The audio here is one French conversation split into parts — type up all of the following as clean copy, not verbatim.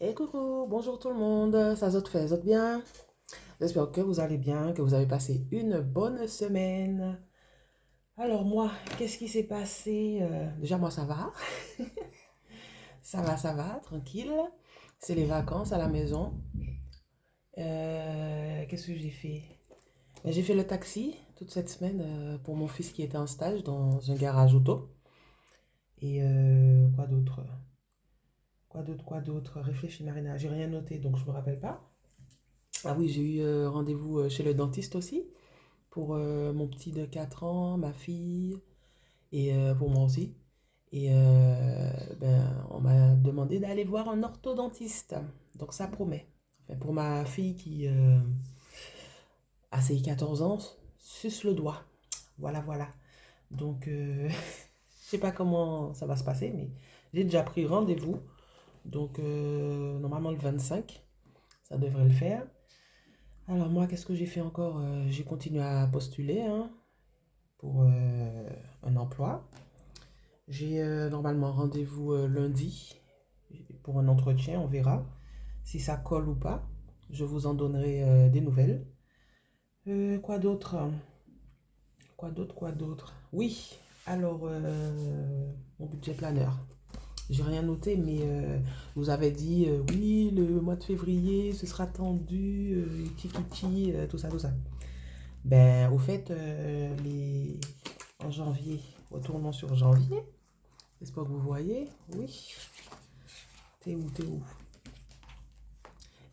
Et coucou, bonjour tout le monde, ça zot bien? J'espère que vous allez bien, que vous avez passé une bonne semaine. Alors moi, qu'est-ce qui s'est passé? Déjà moi ça va, ça va, tranquille. C'est les vacances à la maison. Qu'est-ce que j'ai fait? Ben, j'ai fait le taxi toute cette semaine pour mon fils qui était en stage dans un garage auto. Et quoi d'autre? Quoi d'autre? Réfléchis Marina, j'ai rien noté donc je me rappelle pas. Ah oui, j'ai eu rendez-vous chez le dentiste aussi, pour mon petit de 4 ans, ma fille, et pour moi aussi. Et ben, on m'a demandé d'aller voir un orthodontiste. Donc ça promet. Enfin, pour ma fille qui a ses 14 ans, suce le doigt. Voilà, voilà. Donc, je sais pas comment ça va se passer, mais j'ai déjà pris rendez-vous. Donc, normalement le 25, ça devrait le faire. Alors moi, qu'est-ce que j'ai fait encore? J'ai continué à postuler hein, pour un emploi. J'ai normalement rendez-vous lundi pour un entretien, on verra si ça colle ou pas. Je vous en donnerai des nouvelles. Quoi d'autre? Quoi d'autre? Oui, alors mon budget planeur. J'ai rien noté, mais vous avez dit oui, le mois de février, ce sera tendu, tiki, tout ça, tout ça. Ben, au fait, en janvier, retournons sur janvier. J'espère que vous voyez. Oui. T'es où?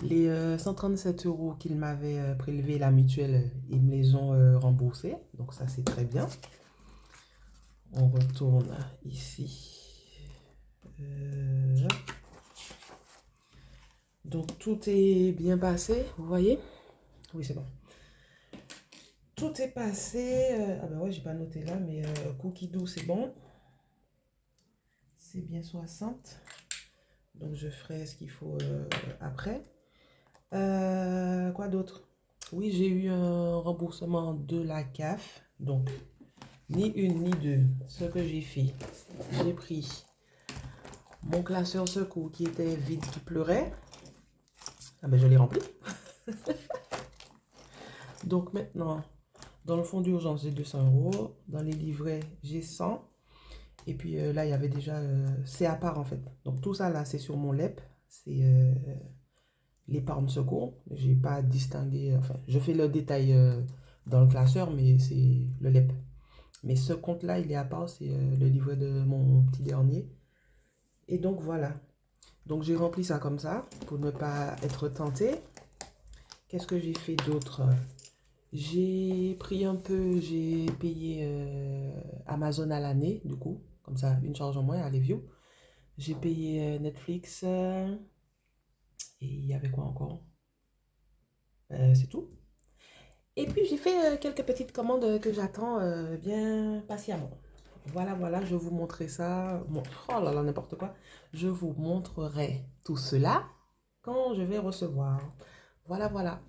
Les 137 euros qu'ils m'avaient prélevés, la mutuelle, ils me les ont remboursés. Donc ça, c'est très bien. On retourne ici. Euh, donc tout est bien passé, vous voyez? Oui, c'est bon. Tout est passé. Ah ben ouais, j'ai pas noté là, mais cookie doux, c'est bon. C'est bien 60. Donc je ferai ce qu'il faut après. Quoi d'autre? Oui, j'ai eu un remboursement de la CAF. Donc, ni une ni deux. Ce que j'ai fait, j'ai pris mon classeur secours qui était vide, qui pleurait. Ah ben, je l'ai rempli. Donc maintenant, dans le fonds d'urgence, j'ai 200 euros. Dans les livrets, j'ai 100. Et puis là, il y avait déjà... c'est à part en fait. Donc tout ça là, c'est sur mon LEP. C'est l'épargne secours. J'ai pas distingué... Enfin, je fais le détail dans le classeur, mais c'est le LEP. Mais ce compte-là, il est à part, c'est le livret de mon petit dernier. Et donc voilà. Donc j'ai rempli ça comme ça pour ne pas être tenté. Qu'est-ce que j'ai fait d'autre? J'ai pris un peu, j'ai payé Amazon à l'année, du coup. Comme ça, une charge en moins, allez, view. J'ai payé Netflix. Et il y avait quoi encore? C'est tout. Et puis j'ai fait quelques petites commandes que j'attends bien patiemment. Voilà, voilà, je vous montrerai ça. Bon, oh là là, n'importe quoi. Je vous montrerai tout cela quand je vais recevoir. Voilà, voilà.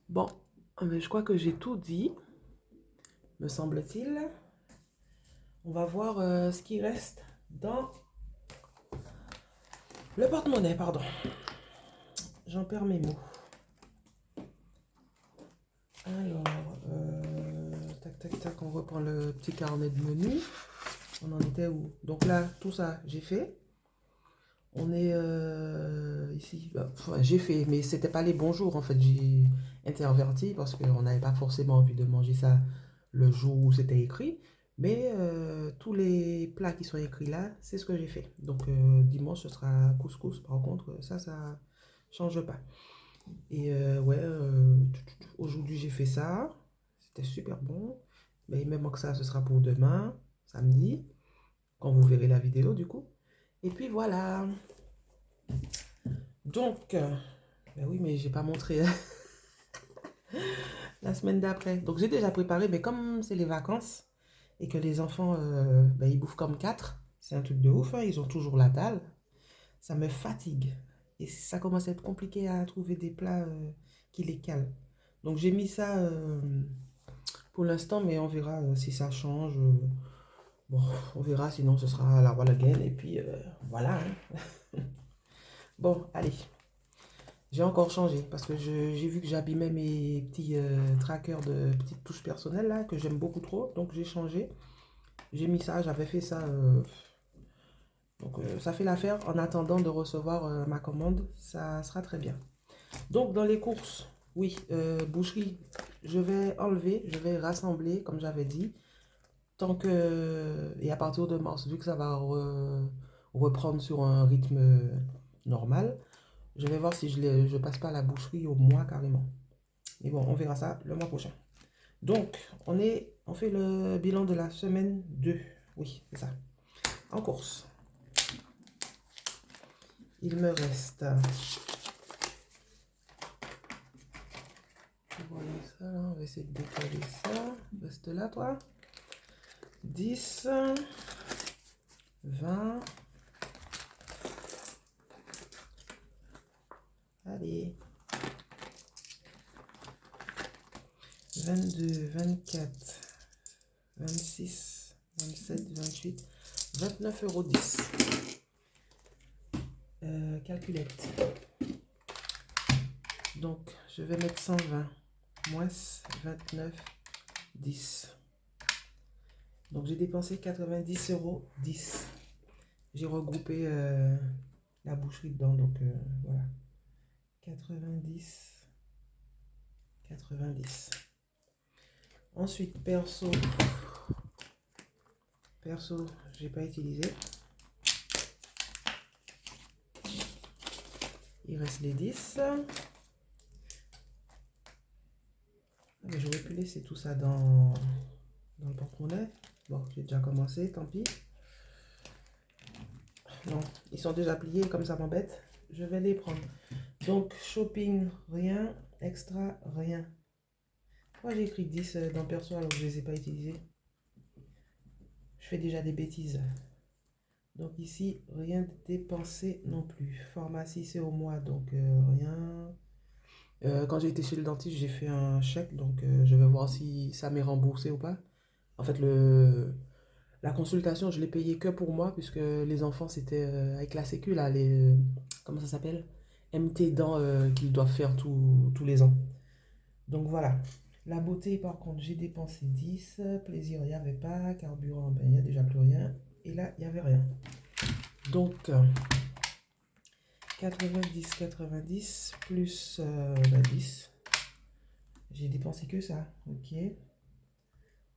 Bon, mais je crois que j'ai tout dit, me semble-t-il. On va voir ce qui reste dans le porte-monnaie, pardon. J'en perds mes mots. Alors, tac, tac, tac, on reprend le petit carnet de menu. On en était où? Donc là, tout ça, j'ai fait. On est ici. Bah, enfin, j'ai fait, mais c'était pas les bons jours en fait. J'ai interverti parce qu'on n'avait pas forcément envie de manger ça le jour où c'était écrit. Mais tous les plats qui sont écrits là, c'est ce que j'ai fait. Donc dimanche, ce sera couscous. Par contre, ça change pas. Et ouais, aujourd'hui j'ai fait ça. C'était super bon. Mais il me manque ça, ce sera pour demain, samedi, quand vous verrez la vidéo du coup. Et puis voilà. Donc, ben oui, mais j'ai pas montré la semaine d'après. Donc j'ai déjà préparé, mais comme c'est les vacances et que les enfants, ben, ils bouffent comme quatre, c'est un truc de ouf, hein, ils ont toujours la dalle, ça me fatigue. Et ça commence à être compliqué à trouver des plats qui les calent. Donc j'ai mis ça pour l'instant, mais on verra si ça change. Bon, on verra, sinon ce sera la wall again. Et puis voilà. Hein. Bon, allez. J'ai encore changé parce que j'ai vu que j'abîmais mes petits trackers de petites touches personnelles là, que j'aime beaucoup trop. Donc j'ai changé. J'ai mis ça, j'avais fait ça. Donc ça fait l'affaire en attendant de recevoir ma commande. Ça sera très bien. Donc dans les courses, oui, boucherie, je vais enlever, je vais rassembler comme j'avais dit. Tant que... Et à partir de mars, vu que ça va reprendre sur un rythme normal, je vais voir si je passe pas à la boucherie au mois carrément. Mais bon, on verra ça le mois prochain. Donc, on fait le bilan de la semaine 2. Oui, c'est ça. En course. Il me reste... Vous voyez ça, là, on va essayer de décaler ça. Reste là, toi. 10, 20. Allez. 22, 24, 26, 27, 28, 29,10 €. Calculette. Donc, je vais mettre 120 moins 29, 10. Donc, j'ai dépensé 90,10 €. J'ai regroupé la boucherie dedans. Donc, voilà. 90, 90. Ensuite, perso, j'ai pas utilisé. Il reste les 10. J'aurais pu laisser tout ça dans le porte-monnaie. Bon, j'ai déjà commencé, tant pis. Non, ils sont déjà pliés, comme ça m'embête. Je vais les prendre. Donc, shopping, rien. Extra, rien. Pourquoi j'ai écrit 10 dans perso alors que je ne les ai pas utilisés? Je fais déjà des bêtises. Donc ici, rien dépensé non plus. Pharmacie, c'est au mois, donc rien. Quand j'ai été chez le dentiste, j'ai fait un chèque, donc je vais voir si ça m'est remboursé ou pas. En fait, la consultation, je l'ai payée que pour moi, puisque les enfants, c'était avec la sécu, là, comment ça s'appelle? MT dents qu'ils doivent faire tous les ans. Donc voilà. La beauté, par contre, j'ai dépensé 10. Plaisir, il n'y avait pas. Carburant, ben, il n'y a déjà plus rien. Et là, il n'y avait rien. Donc, 90 plus 10. J'ai dépensé que ça. Ok.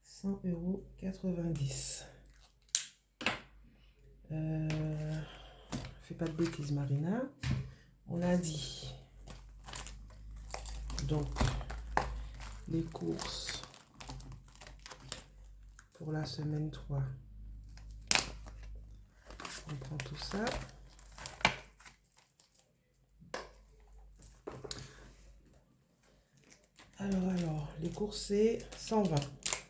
100,90 €. Fais pas de bêtises, Marina. On a dit. Donc, les courses pour la semaine 3. On prend tout ça. Alors, les courses, c'est 120.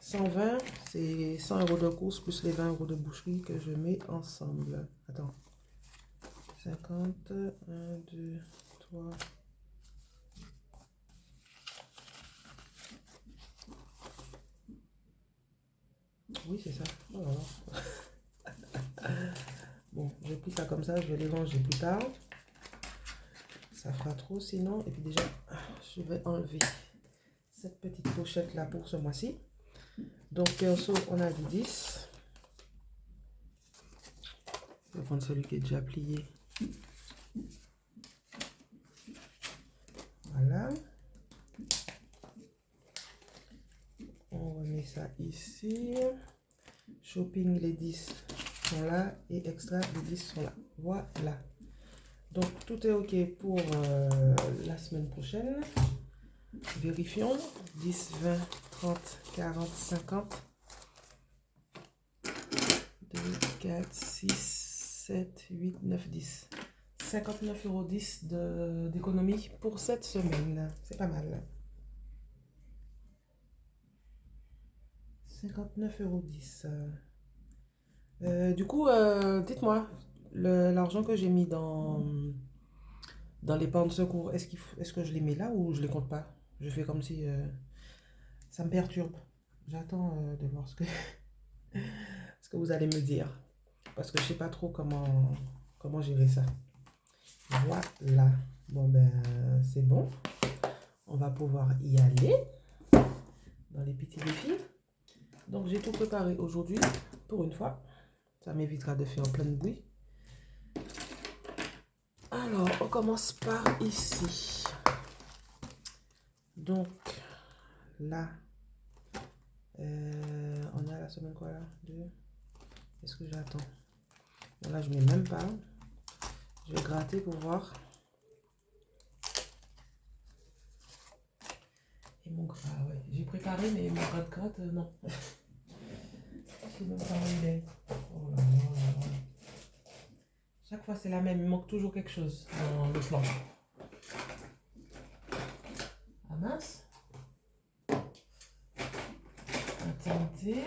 120, c'est 100 € de course plus les 20 € de boucherie que je mets ensemble. Attends. 50, 1, 2, 3. Oui, c'est ça. Oh là là. Bon, j'ai pris ça comme ça, je vais les ranger plus tard. Ça fera trop sinon. Et puis déjà, je vais enlever cette petite pochette là pour ce mois-ci. Donc, perso, on a dit 10. Je vais prendre celui qui est déjà plié. Voilà. On remet ça ici. Shopping, les 10 sont là. Et extra, les 10 sont là. Voilà. Donc, tout est OK pour la semaine prochaine. Vérifions. 10, 20, 30, 40, 50. 2, 4, 6, 7, 8, 9, 10. 59,10 € d'économie pour cette semaine. C'est pas mal. 59,10 €. Du coup, dites-moi, l'argent que j'ai mis dans l'épargne secours, est-ce que je les mets là ou je les compte pas? Je fais comme si ça me perturbe. J'attends de voir ce que vous allez me dire. Parce que je sais pas trop comment gérer ça. Voilà. Bon, ben, c'est bon. On va pouvoir y aller dans les petits défis. Donc, j'ai tout préparé aujourd'hui, pour une fois. Ça m'évitera de faire plein de bruit. Alors, on commence par ici. Donc, là, on est à la semaine quoi là? 2. Est-ce que j'attends? Bon, là, je mets même pas. Je vais gratter pour voir. Et mon gras, ouais. J'ai préparé, mais mon gratte, non. Je sais même pas où il est. Oh là là là là. Chaque fois, c'est la même. Il manque toujours quelque chose dans le plan. Ah mince. Attendez.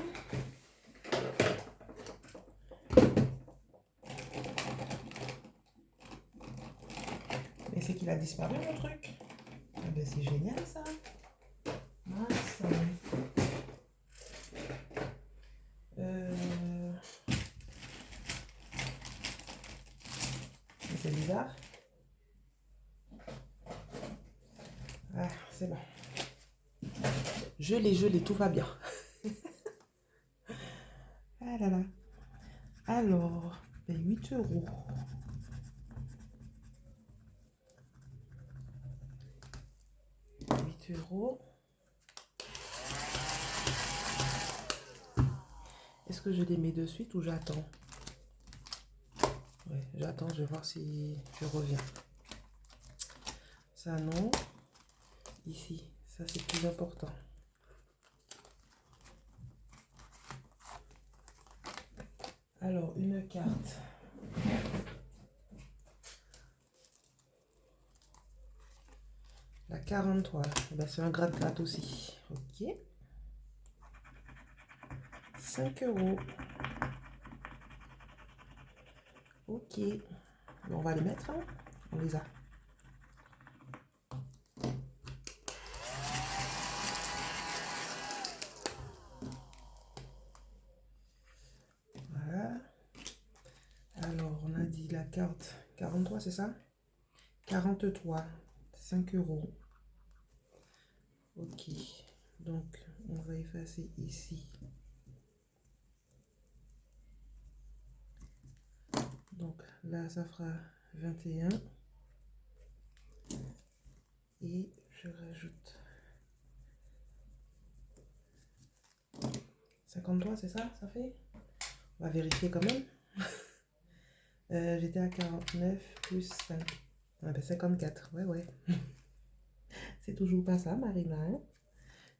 Mais c'est qu'il a disparu, mon truc. Ah ben, c'est génial, ça. Mince. C'est bizarre. Ah, c'est bon. Je l'ai, tout va bien. Ah là là. Alors, ben 8 euros. 8 euros. Est-ce que je les mets de suite ou j'attends? Ouais, j'attends, je vais voir si je reviens. Ça non. Ici, ça c'est plus important. Alors, une carte. La 43. Eh ben, c'est un gratte-gratte aussi. Ok. 5 euros. Ok. Bon, on va les mettre. Hein. On les a. Voilà. Alors, on a dit la carte 43, c'est ça? 43. 5 euros. Ok. Donc, on va effacer ici. Donc, là, ça fera 21. Et je rajoute 53, c'est ça? Ça fait? On va vérifier quand même. J'étais à 49 plus 5. Ah ben 54, ouais, ouais. C'est toujours pas ça, Marina. Hein?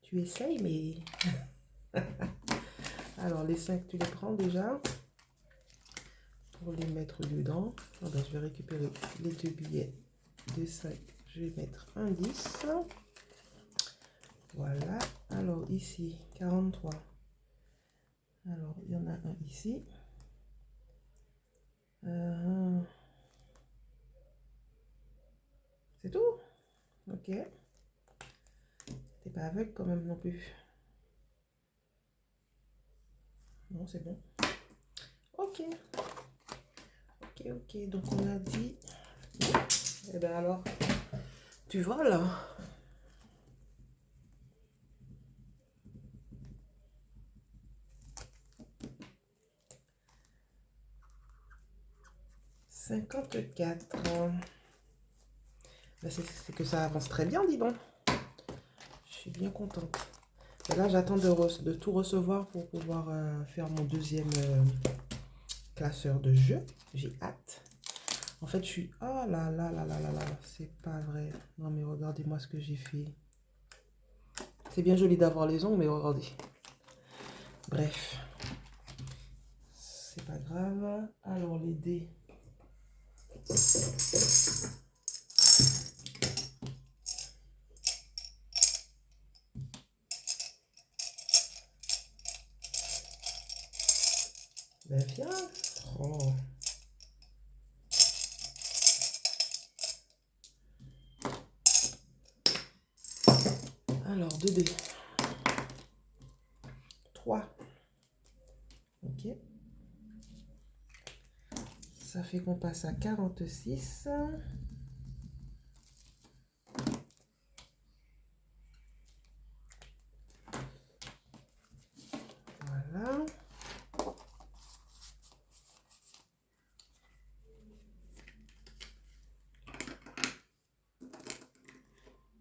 Tu essayes, mais... Alors, les 5, tu les prends déjà pour les mettre dedans. Ah ben, je vais récupérer les 2 billets de 5. Je vais mettre un 10. Voilà. Alors, ici, 43. Alors, il y en a un ici. C'est tout? Ok. T'es pas aveugle quand même non plus. Non, c'est bon. Ok. Ok, ok. Donc, on a dit... Eh ben alors, tu vois là. « 54. Ben c'est que ça avance très bien, dis donc. Je suis bien contente. Et là, j'attends de tout recevoir pour pouvoir faire mon deuxième classeur de jeu. J'ai hâte. En fait, je suis... Oh là là là là là là. C'est pas vrai. Non, mais regardez-moi ce que j'ai fait. C'est bien joli d'avoir les ongles, mais regardez. Bref. C'est pas grave. Alors, les dés. Ben, viens. Oh. Alors, 2 dés. 3. Ok. Ça fait qu'on passe à 46. Voilà.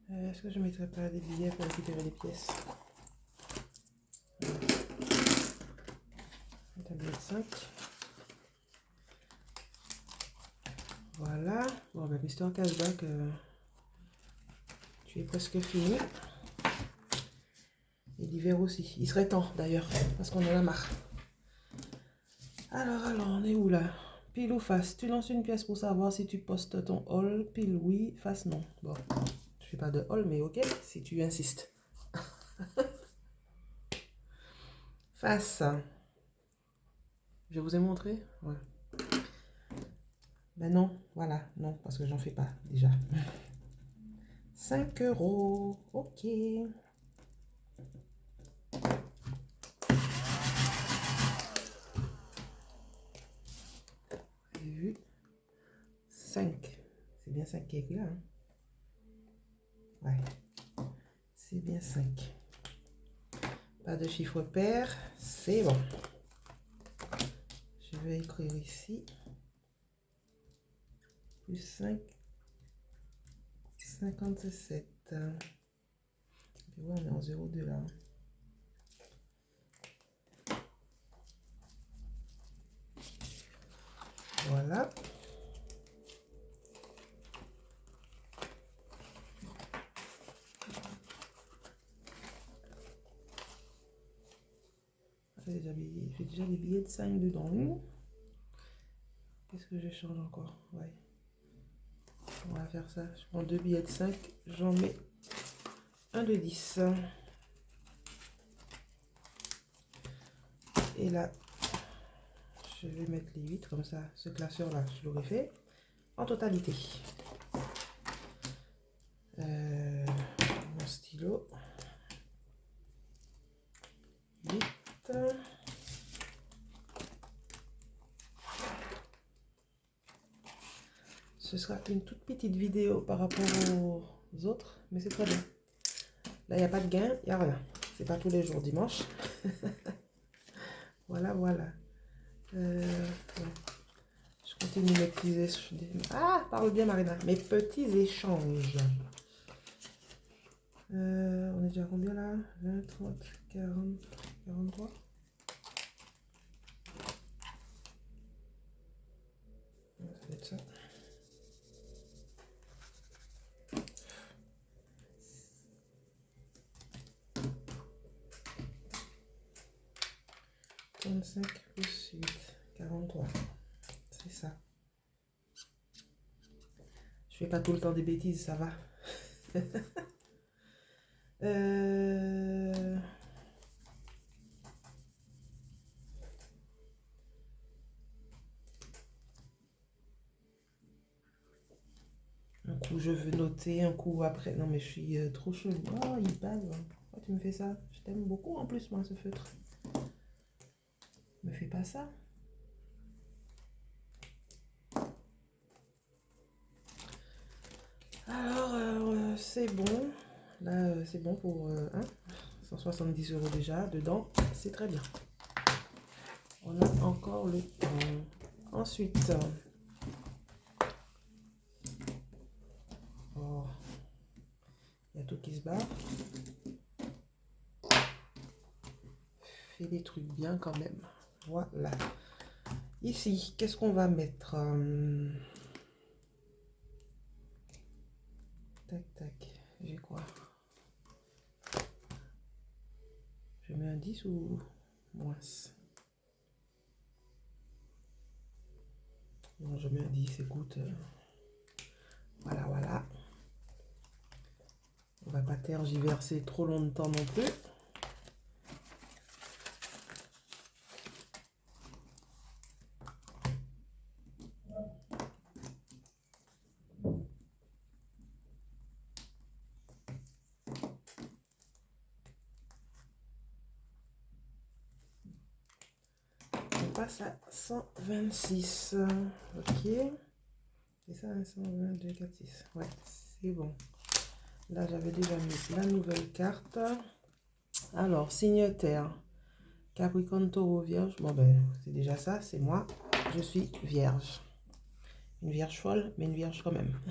Est-ce que je ne mettrai pas des billets pour récupérer les pièces? Une tablette 5. Voilà. Bon, ben, Mister Cashback, tu es presque fini. Et l'hiver aussi. Il serait temps d'ailleurs, parce qu'on en a marre. Alors, on est où là? Pile ou face? Tu lances une pièce pour savoir si tu postes ton haul. Pile oui, face non. Bon, je fais pas de haul, mais ok, si tu insistes. Face. Je vous ai montré? Ouais. Ben non, voilà, non, parce que j'en fais pas déjà. 5 €. Ok. J'ai vu 5. C'est bien 5 qui est écrit là. Hein? Ouais. C'est bien 5. Pas de chiffre pair. C'est bon. Je vais écrire ici. Plus 5. 57. Et ouais, on est en 0,2 là. Voilà. J'ai déjà des billets de 5 dedans. Qu'est-ce que je change encore? Ouais. On va faire ça. Je prends 2 billets de 5. J'en mets un de 10. Et là, je vais mettre les 8 comme ça. Ce classeur-là, je l'aurais fait en totalité. Mon stylo. 8. Ce sera une toute petite vidéo par rapport aux autres, mais c'est très bien. Là, il n'y a pas de gain, il n'y a rien. C'est pas tous les jours dimanche. Voilà, voilà. Ouais. Je continue mes petits échanges. Ah, parle bien, Marina. Mes petits échanges. On est déjà à combien là? 20, 30, 40, 43. Ça va être ça. Cinq plus 8, 43. C'est ça. Je fais pas tout le temps des bêtises, ça va. Un coup je veux noter, un coup après. Non mais je suis trop chelou. Oh, il bave. Pourquoi tu me fais ça? Je t'aime beaucoup en plus moi ce feutre. Me fais pas ça. Alors c'est bon. Là c'est bon pour 170 € déjà. Dedans, c'est très bien. On a encore le temps. Ensuite, oh, il y a tout qui se barre. Fais des trucs bien quand même. Voilà. Ici, qu'est-ce qu'on va mettre? Tac, tac. J'ai quoi? Je mets un 10 ou moins? Non, je mets un 10, écoute. Voilà, voilà. On va pas tergiverser trop longtemps non plus. passe à 126. Ok. C'est ça, 122, 4, 6. Ouais, c'est bon. Là, j'avais déjà mis la nouvelle carte. Alors, signe terre. Capricorne, Taureau, Vierge. Bon, ben, c'est déjà ça, c'est moi. Je suis Vierge. Une Vierge folle, mais une Vierge quand même.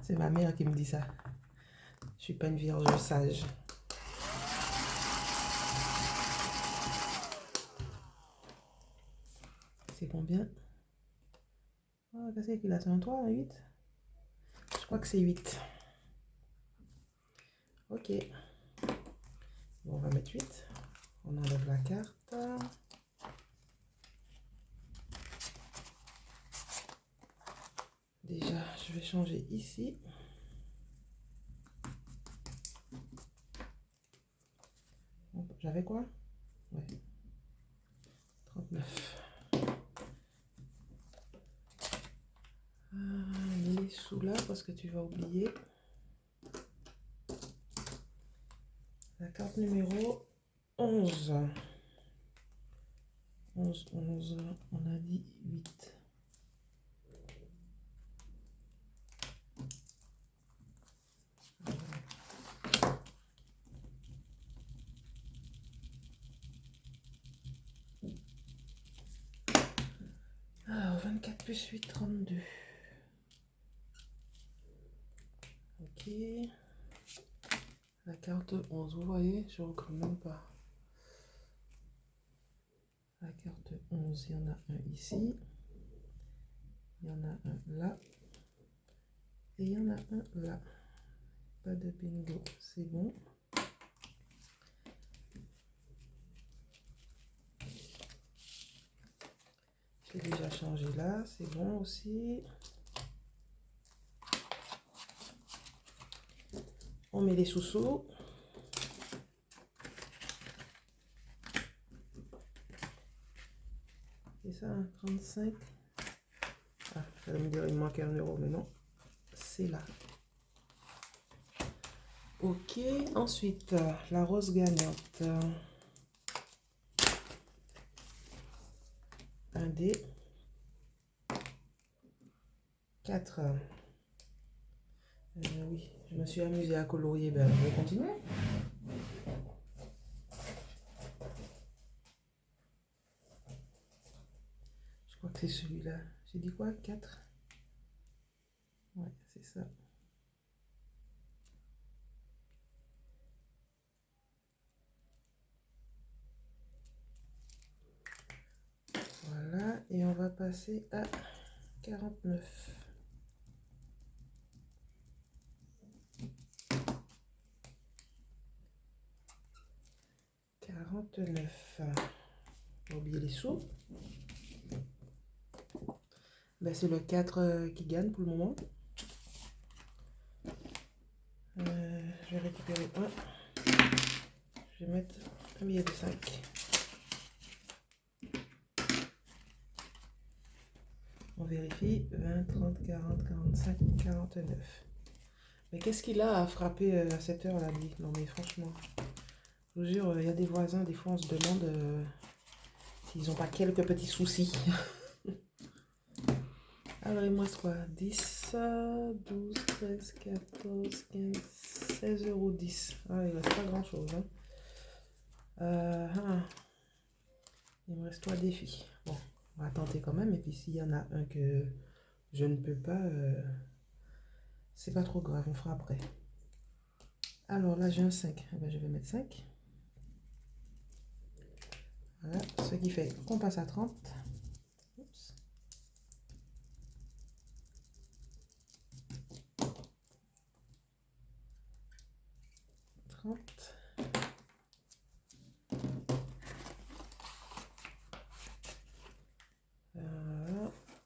C'est ma mère qui me dit ça. Je suis pas une Vierge sage. C'est combien? Oh, qu'est-ce qu'il a? C'est un 3, un 8? Je crois que c'est 8. Ok. Bon, on va mettre 8. On enlève la carte. Déjà, je vais changer ici. J'avais quoi? Ouais. 39. Mets les sous là parce que tu vas oublier. La carte numéro 11. 11, 11, on a dit 8. Alors, 24 plus 8, 32. Ok. La carte 11, vous voyez, je ne recrée même pas. La carte 11, il y en a un ici. Il y en a un là. Et il y en a un là. Pas de bingo, c'est bon. J'ai déjà changé là, c'est bon aussi. On met les sous-sous. C'est ça, hein, 35. Ah, vous allez me dire, il me manquait 1 euro, mais non. C'est là. Ok, ensuite, la rose gagnante. Un dé. 4. Oui, je me suis amusée à colorier. Ben, je vais continuer. Je crois que c'est celui-là. J'ai dit quoi? 4? Ouais, c'est ça. Voilà, et on va passer à 49. 49. J'ai oublié les sous. Ben, c'est le 4 qui gagne pour le moment. Je vais récupérer un. Je vais mettre un billet de 5. On vérifie. 20, 30, 40, 45, 49. Mais qu'est-ce qu'il a à frapper à cette heure-là, lui? Non mais franchement, je vous jure, il y a des voisins, des fois on se demande s'ils n'ont pas quelques petits soucis. Alors il me reste quoi? 10, 12, 13, 14, 15, 16 euros 10. Ah, il ne reste pas grand chose. Hein. Il me reste 3 défis. Bon, on va tenter quand même. Et puis s'il y en a un que je ne peux pas, c'est pas trop grave, on fera après. Alors là j'ai un 5. Eh ben, je vais mettre 5. Voilà, ce qui fait qu'on passe à 30. Oups. 30.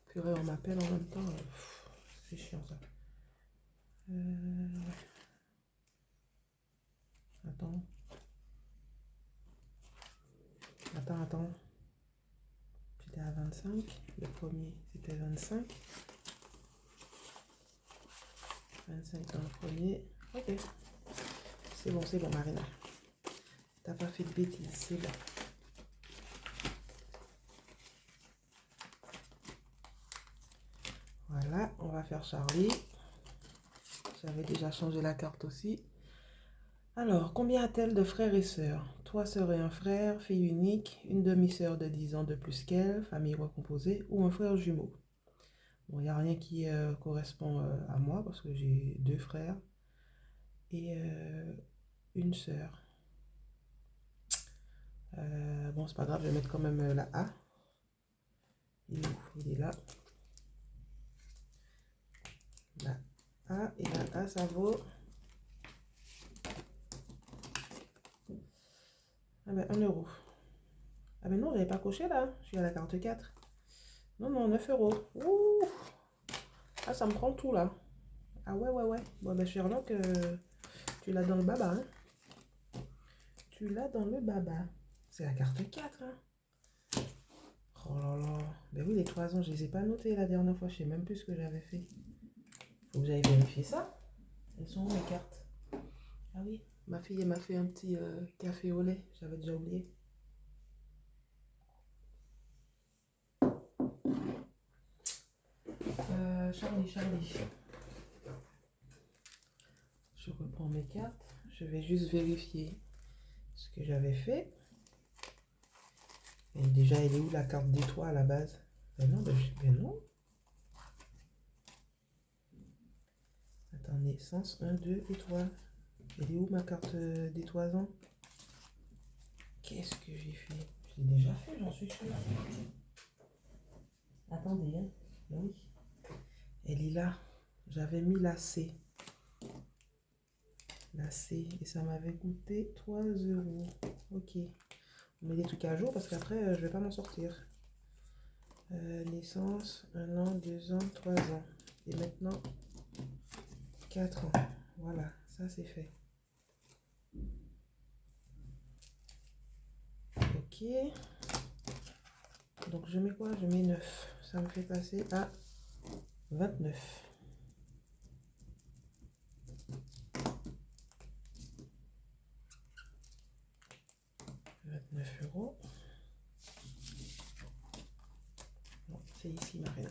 Purée, on m'appelle en même temps. C'est chiant ça. Attends. Attends. J'étais à 25. Le premier, c'était 25. 25 dans le premier. Ok. C'est bon, Marina. T'as pas fait de bêtises, c'est bon. Voilà, on va faire Charlie. J'avais déjà changé la carte aussi. Alors, combien a-t-elle de frères et sœurs? 3 sœurs et un frère, fille unique, une demi-sœur de 10 ans de plus qu'elle, famille recomposée, ou un frère jumeau. Bon, il n'y a rien qui correspond à moi parce que j'ai 2 frères et une sœur. Bon, c'est pas grave, je vais mettre quand même la A. Il est où? Il est là. La A, et la A, ça vaut... Ah ben, 1 euro. Ah ben non, j'avais pas coché là, je suis à la carte 4. Non, non, 9 euros. Ouh. Ah, ça me prend tout là. Ah ouais, ouais, ouais. Bon, ben Sherlock, tu l'as dans le baba, hein. Tu l'as dans le baba. C'est la carte 4, hein. Oh là là. Ben oui, les toisons, je les ai pas notées la dernière fois. Je sais même plus ce que j'avais fait. Faut que j'aille vérifier ça. Elles sont où mes cartes? Ah oui, ma fille, elle m'a fait un petit café au lait. J'avais déjà oublié. Charlie, Charlie. Je reprends mes cartes. Je vais juste vérifier ce que j'avais fait. Et déjà, elle est où la carte des toits à la base? Ben non, ben non. Attendez, sens 1, 2 étoiles. Elle est où ma carte des toisons? Qu'est-ce que j'ai fait? Je l'ai déjà fait, j'en suis sûre. Attendez, hein. Ben oui. Elle est là. J'avais mis la C. La C. Et ça m'avait coûté 3 euros. Ok. On met des trucs à jour parce qu'après, je vais pas m'en sortir. Naissance, 1 an, 2 ans, 3 ans. Et maintenant, 4 ans. Voilà, ça c'est fait. Ok. Donc je mets quoi? Je mets 9. Ça me fait passer à 29. 29 euros. Non, c'est ici, Marina.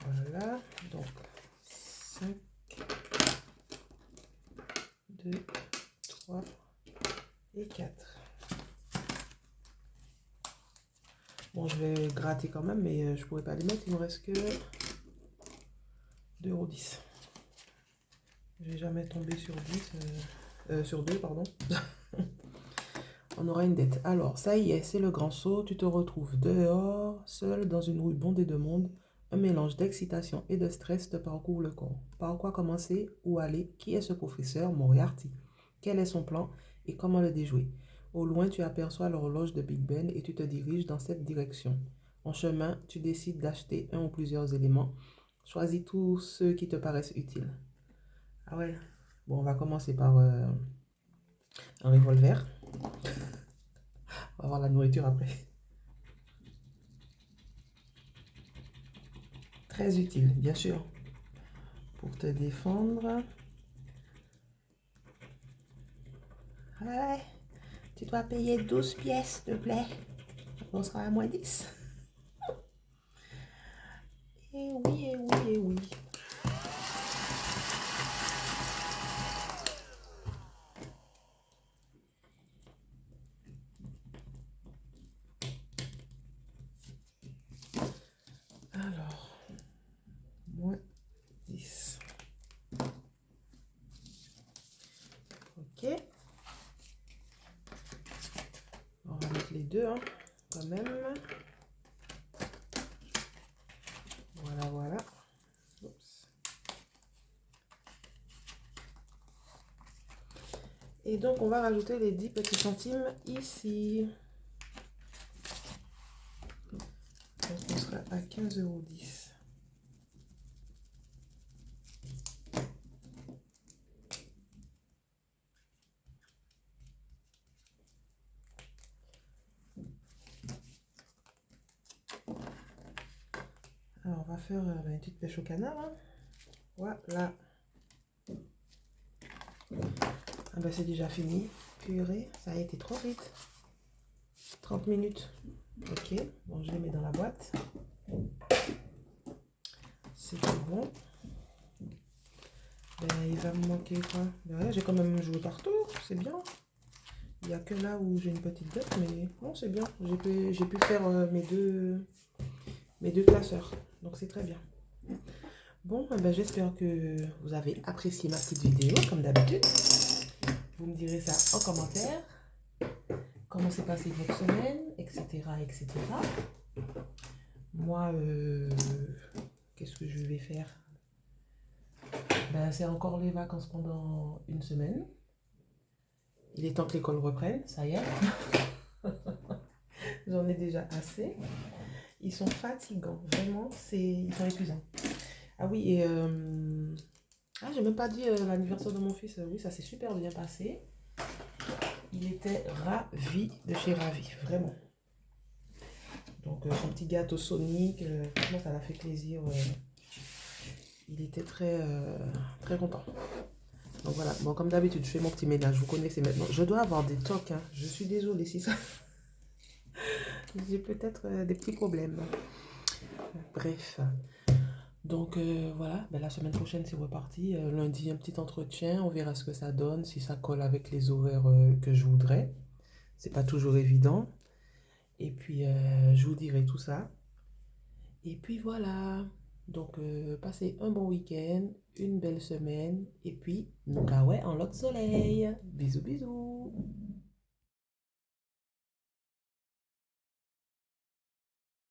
Voilà, donc 5, 2, 3 et 4. Bon, je vais gratter quand même, mais je pourrais pas les mettre. Il me reste que 2,10 €. Je vais jamais tomber sur 10, sur 2, pardon. On aura une dette. Alors, ça y est, c'est le grand saut. Tu te retrouves dehors, seul, dans une rue bondée de monde. Un mélange d'excitation et de stress te parcourt le corps. Par quoi commencer? Où aller? Qui est ce professeur Moriarty? Quel est son plan et comment le déjouer? Au loin, tu aperçois l'horloge de Big Ben et tu te diriges dans cette direction. En chemin, tu décides d'acheter un ou plusieurs éléments. Choisis tous ceux qui te paraissent utiles. Ah ouais. Bon, on va commencer par un revolver. On va voir la nourriture après. Très utile, bien sûr, pour te défendre. Ouais, tu dois payer 12 pièces, s'il te plaît. On sera à moins 10. Eh oui, eh oui, eh oui. Alors, moins 10. Ok. On va mettre les deux, hein, quand même. Voilà, voilà. Oups. Et donc, on va rajouter les 10 petits centimes ici. Donc, on sera à 15,10 €. Alors, on va faire une petite pêche au canard, hein. Voilà. Ah ben, c'est déjà fini. Purée, ça a été trop vite. 30 minutes. Ok, bon, je les mets dans la boîte. C'est tout bon. Ben, il va me manquer quoi? Ben, ouais, j'ai quand même joué partout, c'est bien. Il n'y a que là où j'ai une petite dette, mais bon, c'est bien. J'ai pu faire mes deux classeurs, donc c'est très bien. Bon, ben, j'espère que vous avez apprécié ma petite vidéo, comme d'habitude. Vous me direz ça en commentaire. Comment s'est passée votre semaine, etc., etc. Moi, qu'est-ce que je vais faire? Ben, c'est encore les vacances pendant une semaine. Il est temps que l'école reprenne, ça y est. J'en ai déjà assez. Ils sont fatigants, vraiment, ils sont épuisants. Ah oui, et j'ai même pas dit l'anniversaire de mon fils. Oui, ça s'est super bien passé. Il était ravi de chez ravi, vraiment. Donc son petit gâteau Sonic, franchement, ça l'a fait plaisir. Il était très content. Donc voilà, bon, comme d'habitude, je fais mon petit ménage, vous connaissez maintenant. Je dois avoir des tocs, hein. Je suis désolée si ça... J'ai peut-être des petits problèmes. Bref. Donc voilà, ben, la semaine prochaine c'est reparti. Lundi, un petit entretien, on verra ce que ça donne, si ça colle avec les horaires que je voudrais. C'est pas toujours évident. Et puis je vous dirai tout ça. Et puis voilà. Donc passez un bon week-end, une belle semaine. Et puis, nous en l'autre soleil. Bisous bisous.